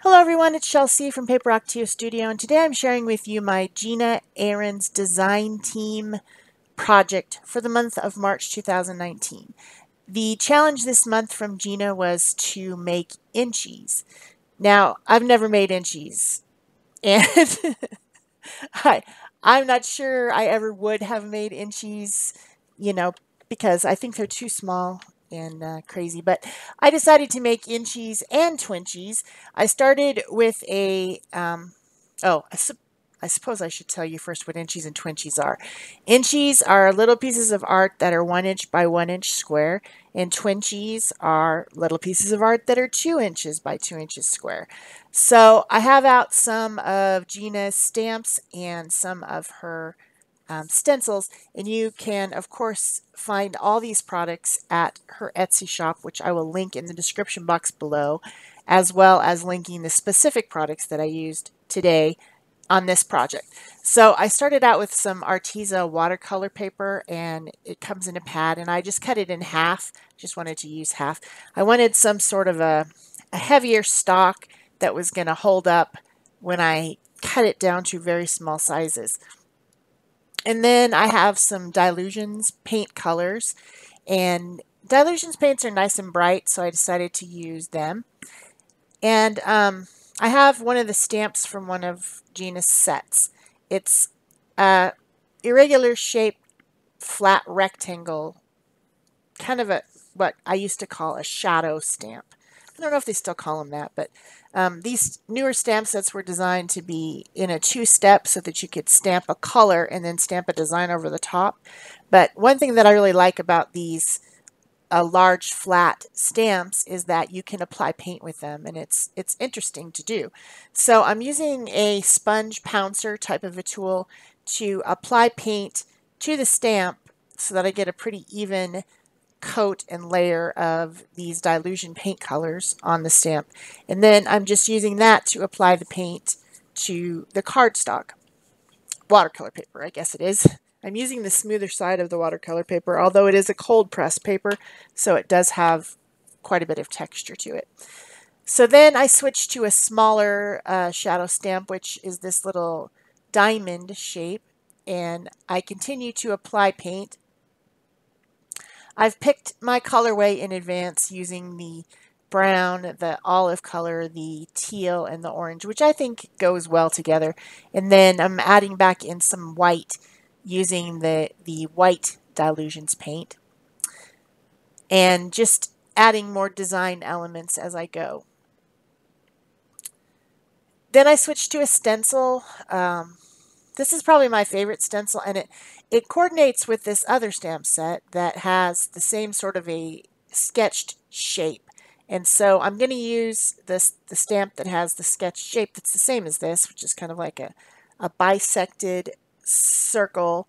Hello everyone, it's Shel C from PaperOcotilloStudio, and today I'm sharing with you my Gina Aaron's design team project for the month of March 2019. The challenge this month from Gina was to make Inchies. Now, I've never made Inchies, and I, I'm not sure I ever would have made Inchies, because I think they're too small and crazy. But I decided to make Inchies and Twinchies. I started with I suppose I should tell you first what Inchies and Twinchies are. Inchies are little pieces of art that are 1 inch by 1 inch square, and Twinchies are little pieces of art that are 2 inches by 2 inches square. So I have out some of Gina's stamps and some of her stencils, and you can of course find all these products at her Etsy shop, which I will link in the description box below, as well as linking the specific products that I used today on this project. So I started out with some Arteza watercolor paper, and it comes in a pad, and I just cut it in half. Just wanted to use half. I wanted some sort of a heavier stock that was going to hold up when I cut it down to very small sizes. And then I have some Dylusions paint colors, and Dylusions paints are nice and bright, so I decided to use them. And I have one of the stamps from one of Gina's sets. It's a irregular shaped flat rectangle, kind of what I used to call a shadow stamp. I don't know if they still call them that, but these newer stamp sets were designed to be in a two-step so that you could stamp a color and then stamp a design over the top. But one thing that I really like about these large flat stamps is that you can apply paint with them, and it's interesting to do. So I'm using a sponge pouncer type of a tool to apply paint to the stamp so that I get a pretty even coat and layer of these Dylusion paint colors on the stamp. And then I'm just using that to apply the paint to the cardstock. Watercolor paper, I guess it is. I'm using the smoother side of the watercolor paper, although it is a cold press paper, so it does have quite a bit of texture to it. So then I switched to a smaller shadow stamp, which is this little diamond shape, and I continue to apply paint. I've picked my colorway in advance using the brown, the olive color, the teal, and the orange, which I think goes well together. And then I'm adding back in some white using the white Dylusions paint, and just adding more design elements as I go. Then I switched to a stencil. This is probably my favorite stencil, and it coordinates with this other stamp set that has the same sort of a sketched shape. And so I'm going to use the stamp that has the sketched shape that's the same as this, which is kind of like a bisected circle.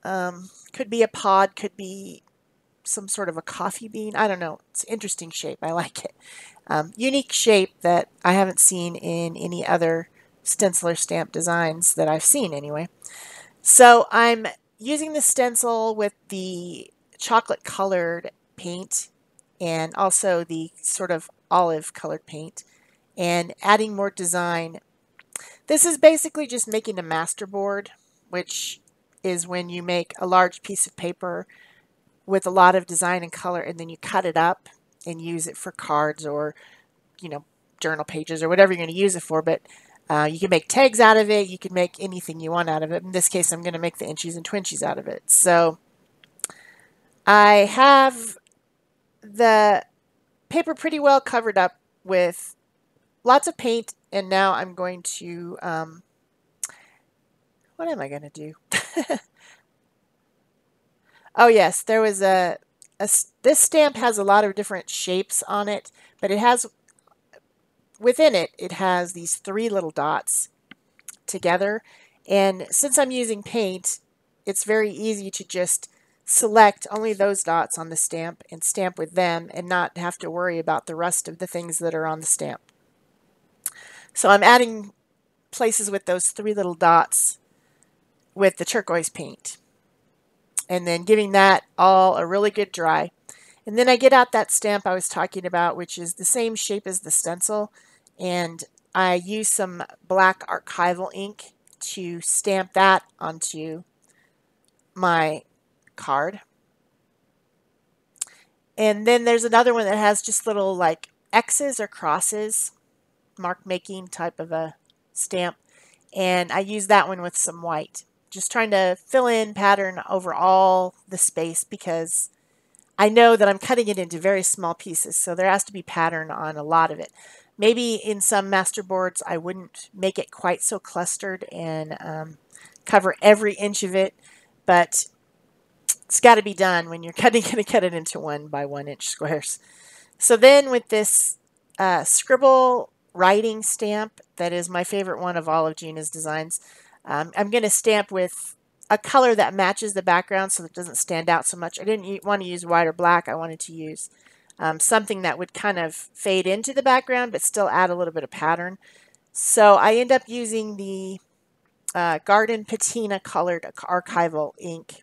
Could be a pod, could be some sort of a coffee bean. I don't know. It's an interesting shape. I like it. Unique shape that I haven't seen in any other stenciler stamp designs that I've seen anyway. So I'm using the stencil with the chocolate colored paint and also the sort of olive colored paint and adding more design. This is basically just making a masterboard, which is when you make a large piece of paper with a lot of design and color, and then you cut it up and use it for cards or, journal pages or whatever you're going to use it for. But you can make tags out of it. You can make anything you want out of it. In this case, I'm going to make the Inchies and Twinchies out of it. So I have the paper pretty well covered up with lots of paint, and now I'm going to, what am I going to do? Oh yes, there was this stamp has a lot of different shapes on it, but it has, within it, it has these 3 little dots together. And since I'm using paint, it's very easy to just select only those dots on the stamp and stamp with them and not have to worry about the rest of the things that are on the stamp. So I'm adding places with those 3 little dots with the turquoise paint, and then giving that all a really good dry. And then I get out that stamp I was talking about, which is the same shape as the stencil, and I used some black archival ink to stamp that onto my card. And then there's another one that has just little like X's or crosses, mark making type of a stamp. And I use that one with some white. Just trying to fill in pattern over all the space because I know that I'm cutting it into very small pieces. So there has to be pattern on a lot of it. Maybe in some masterboards I wouldn't make it quite so clustered and cover every inch of it. But it's got to be done when you're going to cut it into 1 by 1 inch squares. So then with this Scribble writing stamp, that is my favorite one of all of Gina's designs, I'm going to stamp with a color that matches the background so that it doesn't stand out so much. I didn't want to use white or black. I wanted to use something that would kind of fade into the background but still add a little bit of pattern. So I end up using the Garden Patina colored archival ink.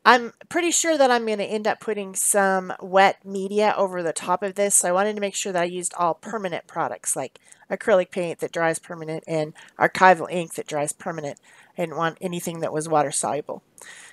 I'm pretty sure that I'm going to end up putting some wet media over the top of this. So I wanted to make sure that I used all permanent products like acrylic paint that dries permanent and archival ink that dries permanent. I didn't want anything that was water soluble.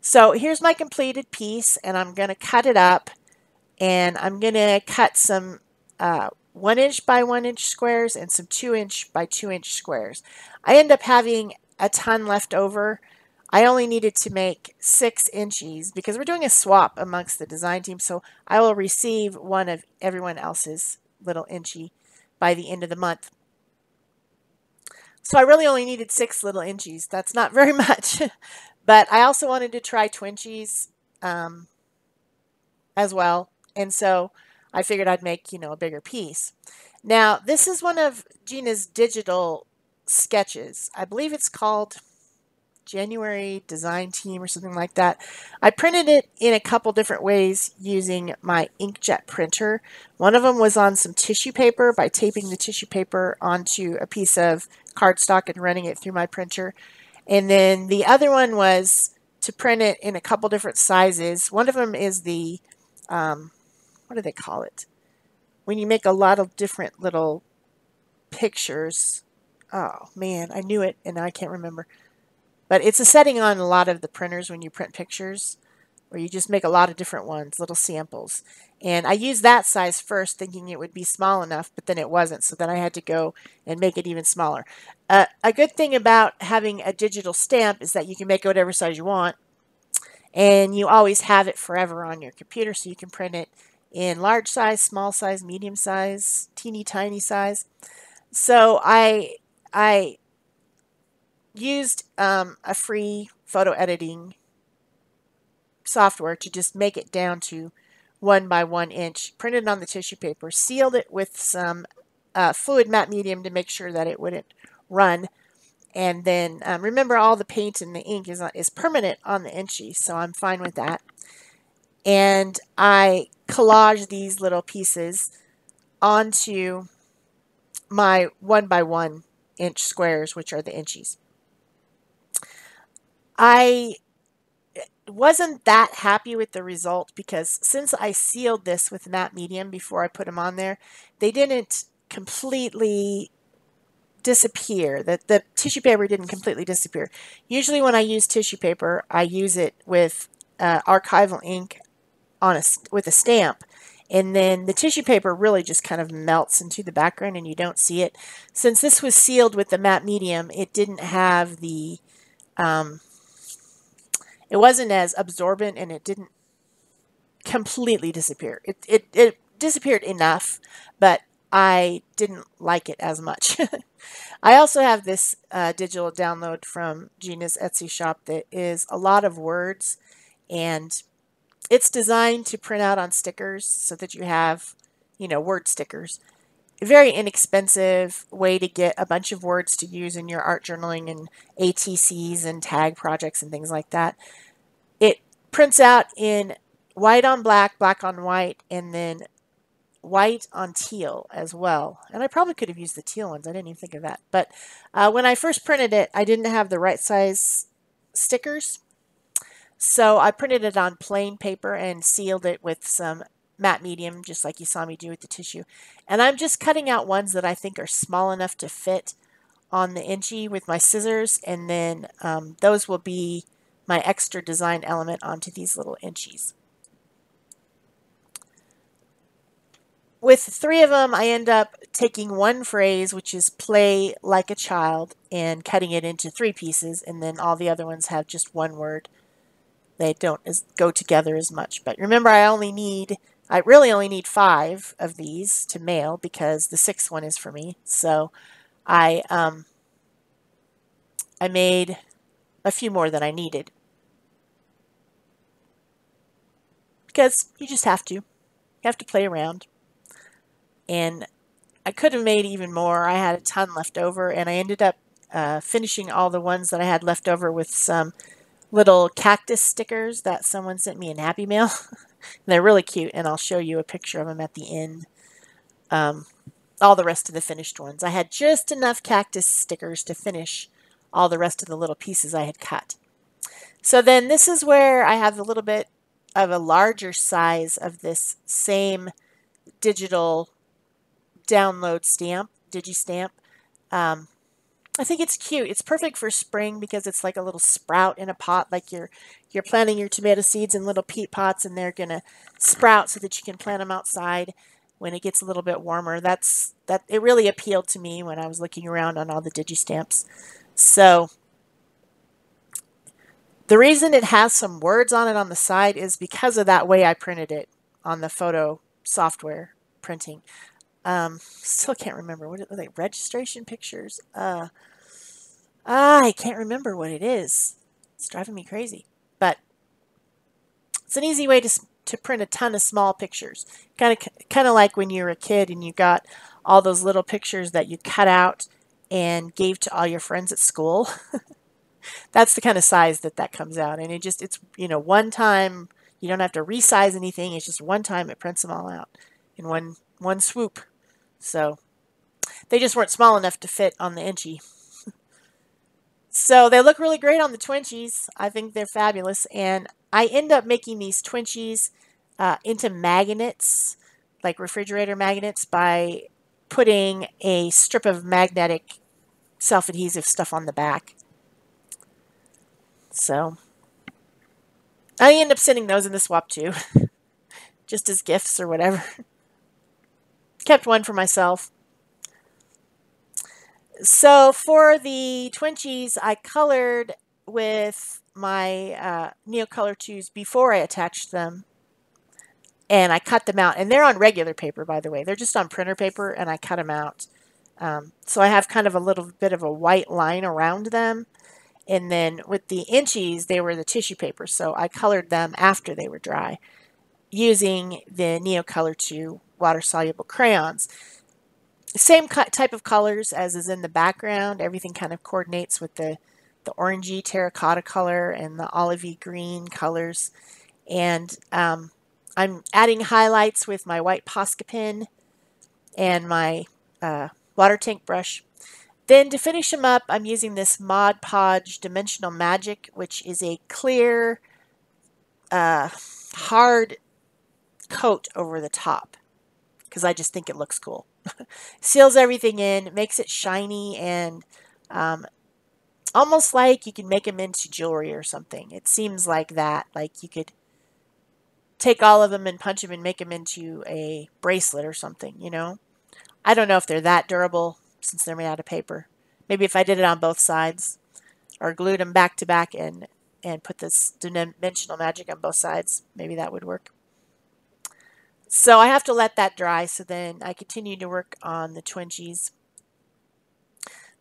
So here's my completed piece, and I'm going to cut it up, and I'm going to cut some 1 inch by 1 inch squares and some 2 inch by 2 inch squares. I end up having a ton left over. I only needed to make 6 Inchies because we're doing a swap amongst the design team, so I will receive one of everyone else's little Inchie by the end of the month. So I really only needed 6 little Inchies. That's not very much. But I also wanted to try Twinchies as well, and so I figured I'd make, a bigger piece. Now, this is one of Gina's digital sketches. I believe it's called January Design Team or something like that. I printed it in a couple different ways using my inkjet printer. One of them was on some tissue paper by taping the tissue paper onto a piece of cardstock and running it through my printer. And then the other one was to print it in a couple different sizes. One of them is the, what do they call it? When you make a lot of different little pictures. Oh man, I knew it and I can't remember. But it's a setting on a lot of the printers when you print pictures, where you just make a lot of different ones, little samples. And I used that size first thinking it would be small enough, but then it wasn't. So then I had to go and make it even smaller. A good thing about having a digital stamp is that you can make it whatever size you want. And you always have it forever on your computer, so you can print it in large size, small size, medium size, teeny tiny size. So I used a free photo editing software to just make it down to 1 by 1 inch, printed on the tissue paper, sealed it with some fluid matte medium to make sure that it wouldn't run. And then remember, all the paint and the ink is permanent on the Inchie, so I'm fine with that. And I collage these little pieces onto my 1 by 1 inch squares, which are the Inchies. I wasn't that happy with the result because since I sealed this with matte medium before I put them on there, they didn't completely disappear. The tissue paper didn't completely disappear. Usually when I use tissue paper, I use it with archival ink on with a stamp, and then the tissue paper really just kind of melts into the background and you don't see it. Since this was sealed with the matte medium, it didn't have the it wasn't as absorbent, and it didn't completely disappear. It disappeared enough, but I didn't like it as much. I also have this digital download from Gina's Etsy shop that is a lot of words, and it's designed to print out on stickers so that you have, word stickers. A very inexpensive way to get a bunch of words to use in your art journaling and ATCs and tag projects and things like that. It prints out in white on black, black on white, and then white on teal as well. And I probably could have used the teal ones. I didn't even think of that. But when I first printed it, I didn't have the right size stickers. So I printed it on plain paper and sealed it with some matte medium, just like you saw me do with the tissue. And I'm just cutting out ones that I think are small enough to fit on the Inchie with my scissors, and then those will be my extra design element onto these little Inchies. With 3 of them, I end up taking one phrase, which is play like a child, and cutting it into 3 pieces, and then all the other ones have just one word. They don't go together as much. But remember, I really only need 5 of these to mail because the 6th one is for me. So I made a few more than I needed. Because you just have to. You have to play around. And I could have made even more. I had a ton left over, and I ended up finishing all the ones that I had left over with some little cactus stickers that someone sent me in Happy Mail. They're really cute, and I'll show you a picture of them at the end. All the rest of the finished ones. I had just enough cactus stickers to finish all the rest of the little pieces I had cut. So then this is where I have a little bit of a larger size of this same digital download stamp, Digi-Stamp. I think it's cute. It's perfect for spring because it's like a little sprout in a pot, like you're planting your tomato seeds in little peat pots, and they're gonna sprout so that you can plant them outside when it gets a little bit warmer. It really appealed to me when I was looking around on all the Digi-Stamps. So the reason it has some words on it on the side is because of that way I printed it on the photo software printing. Still can't remember. What are they? Registration pictures? I can't remember what it is. It's driving me crazy. But it's an easy way to print a ton of small pictures. Kind of like when you were a kid and you got all those little pictures that you cut out and gave to all your friends at school. That's the kind of size that comes out. And it's one time. You don't have to resize anything. It's just one time it prints them all out in one swoop. So they just weren't small enough to fit on the Inchie. So they look really great on the Twinchies. I think they're fabulous. And I end up making these Twinchies into magnets, like refrigerator magnets, by putting a strip of magnetic self-adhesive stuff on the back. So I end up sending those in the swap too, just as gifts or whatever. Kept one for myself. So for the Twinchies, I colored with my Neocolor 2s before I attached them. And I cut them out. And they're on regular paper, by the way. They're just on printer paper, and I cut them out. So I have kind of a little bit of a white line around them. And then with the Inchies, they were the tissue paper. So I colored them after they were dry using the Neocolor 2 water-soluble crayons. Same type of colors as is in the background. Everything kind of coordinates with the orangey terracotta color and the olivey green colors. And I'm adding highlights with my white Posca pen and my water tank brush. Then to finish them up, I'm using this Mod Podge Dimensional Magic, which is a clear, hard coat over the top, because I just think it looks cool. Seals everything in, makes it shiny, and almost like you can make them into jewelry or something. It seems like that, like you could take all of them and punch them and make them into a bracelet or something, you know. I don't know if they're that durable since they're made out of paper. Maybe if I did it on both sides or glued them back to back and put this dimensional magic on both sides, maybe that would work. So I have to let that dry, so then I continue to work on the Twinchies.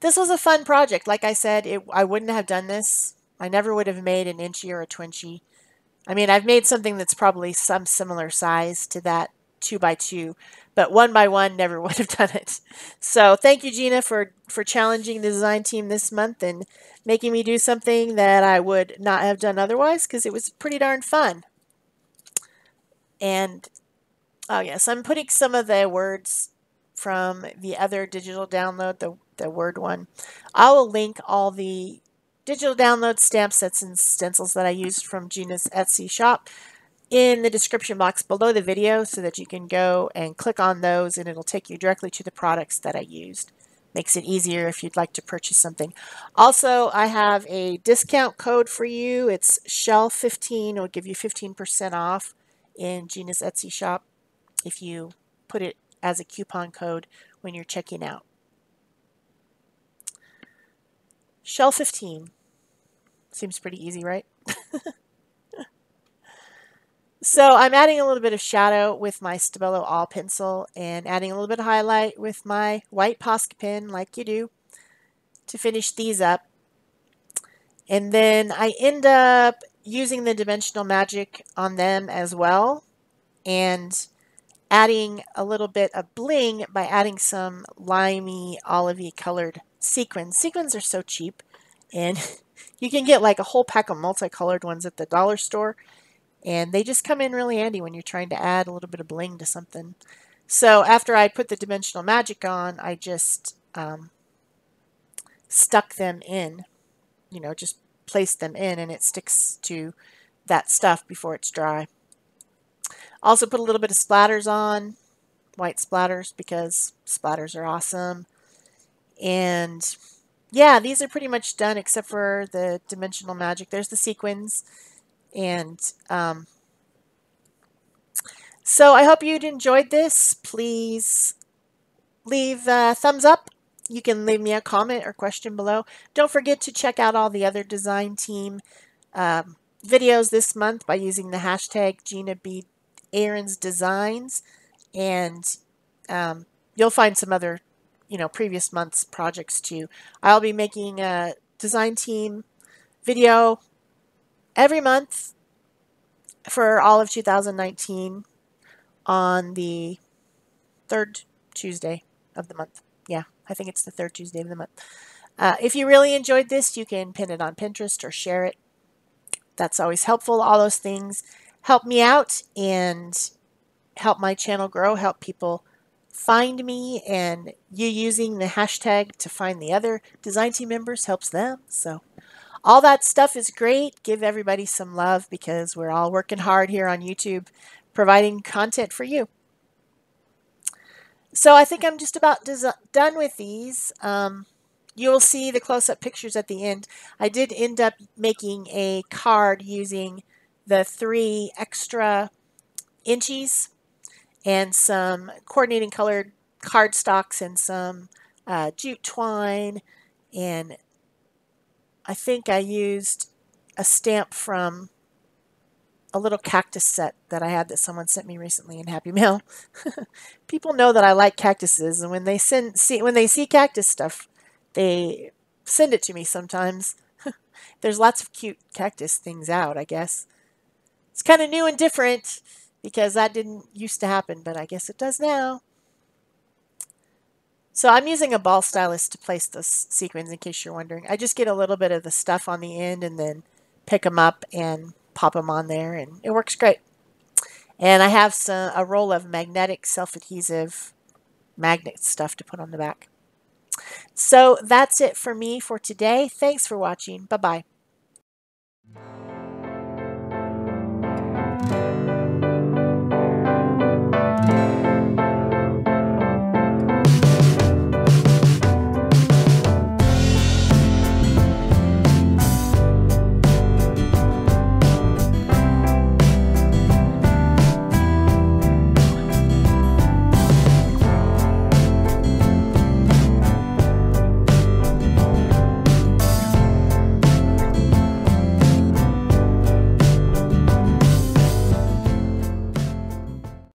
This was a fun project. Like I said, I wouldn't have done this. I never would have made an Inchie or a Twinchie. I mean, I've made something that's probably some similar size to that 2x2, but 1x1 never would have done it. So thank you, Gina, for challenging the design team this month and making me do something that I would not have done otherwise, because it was pretty darn fun. And oh yes, I'm putting some of the words from the other digital download, the word one. I will link all the digital download stamp sets and stencils that I used from Gina's Etsy shop in the description box below the video so that you can go and click on those and it'll take you directly to the products that I used. Makes it easier if you'd like to purchase something. Also, I have a discount code for you. It's Shel 15. It will give you 15% off in Gina's Etsy shop if you put it as a coupon code when you're checking out. Shel 15. Seems pretty easy, right? So I'm adding a little bit of shadow with my Stabilo All pencil and adding a little bit of highlight with my white Posca pen like you do to finish these up. And then I end up using the dimensional magic on them as well and adding a little bit of bling by adding some limey, olivey colored sequins. Sequins are so cheap and you can get like a whole pack of multicolored ones at the dollar store. And they just come in really handy when you're trying to add a little bit of bling to something. So after I put the dimensional magic on, I just stuck them in, you know, just placed them in and it sticks to that stuff before it's dry. Also put a little bit of splatters on, white splatters, because splatters are awesome. And yeah, these are pretty much done except for the dimensional magic. There's the sequins. And so I hope you'd enjoyed this. Please leave a thumbs up. You can leave me a comment or question below. Don't forget to check out all the other design team videos this month by using the hashtag Gina B. Aaron's Designs. And you'll find some other, you know, previous month's projects too. I'll be making a design team video every month for all of 2019 on the third Tuesday of the month. Yeah, I think it's the third Tuesday of the month. If you really enjoyed this, you can pin it on Pinterest or share it. That's always helpful. All those things help me out and help my channel grow, help people find me, and you using the hashtag to find the other design team members helps them. So all that stuff is great. Give everybody some love because we're all working hard here on YouTube providing content for you. So I think I'm just about done with these. You will see the close-up pictures at the end. I did end up making a card using the 3 extra Inchies and some coordinating colored cardstocks and some jute twine, and I think I used a stamp from a little cactus set that I had that someone sent me recently in Happy Mail. People know that I like cactuses, and when they see cactus stuff, they send it to me sometimes. There's lots of cute cactus things out, I guess. It's kind of new and different because that didn't used to happen, but I guess it does now. So I'm using a ball stylus to place those sequins in case you're wondering. I just get a little bit of the stuff on the end and then pick them up and pop them on there, and it works great. And I have a roll of magnetic self-adhesive magnet stuff to put on the back. So that's it for me for today. Thanks for watching. Bye-bye.